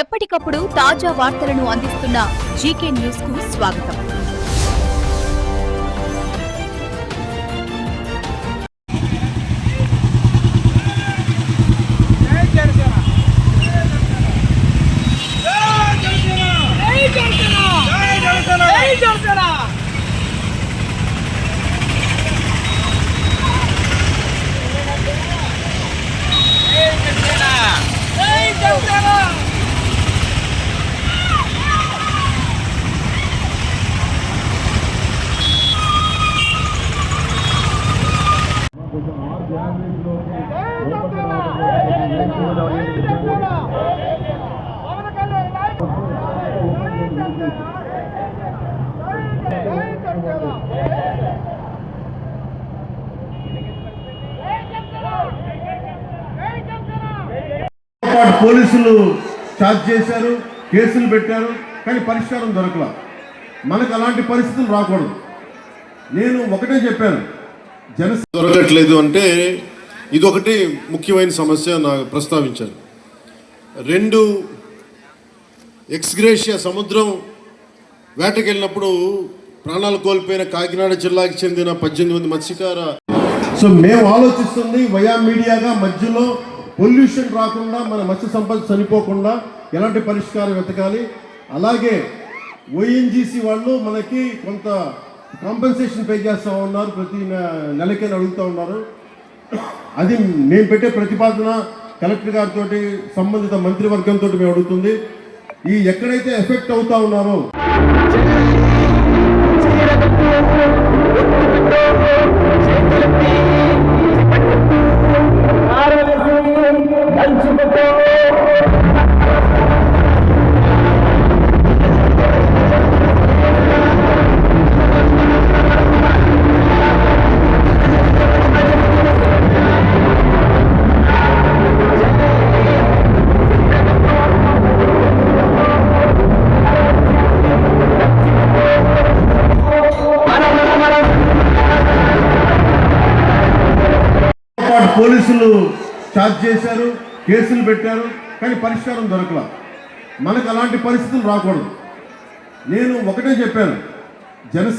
ఎప్పటికప్పుడు తాజా వార్తలను అందిస్తున్న జీకే న్యూస్ కు స్వాగతం. పోలీసులు ఛార్జ్ చేశారు, కేసులు పెట్టారు, కానీ పరిష్కారం దొరకలా. మనకు అలాంటి పరిస్థితులు రాకూడదు. నేను ఒకటే చెప్పాను, జనసేన దొరకట్లేదు అంటే ఇదొకటి ముఖ్యమైన సమస్య నాకు ప్రస్తావించాను. రెండు, ఎక్స్గ్రేషియా సముద్రం వేటకెళ్ళినప్పుడు ప్రాణాలు కోల్పోయిన కాకినాడ జిల్లాకి చెందిన 18 మంది మత్స్యకార. సో మేము ఆలోచిస్తుంది వయా మీడియాగా మధ్యలో పొల్యూషన్ రాకుండా, మన మత్స్య సంపద చనిపోకుండా ఎలాంటి పరిష్కారం వెతకాలి. అలాగే ఓఎన్జీసీ వాళ్ళు మనకి కొంత కాంపెన్సేషన్ పే చేస్తూ ఉన్నారు, ప్రతి నెలకైనా అడుగుతూ ఉన్నారు. అది మేము పెట్టే ప్రతిపాదన కలెక్టర్ గారితో సంబంధిత మంత్రివర్గంతో మేము అడుగుతుంది. ఈ ఎక్కడైతే ఎఫెక్ట్ అవుతా ఉన్నారో పోలీసులు ఛార్జ్ చేశారు, కేసులు పెట్టారు, కానీ పరిష్కారం దొరకలా. మనకు అలాంటి పరిస్థితులు రాకూడదు. నేను ఒకటే చెప్పాను, జనసేన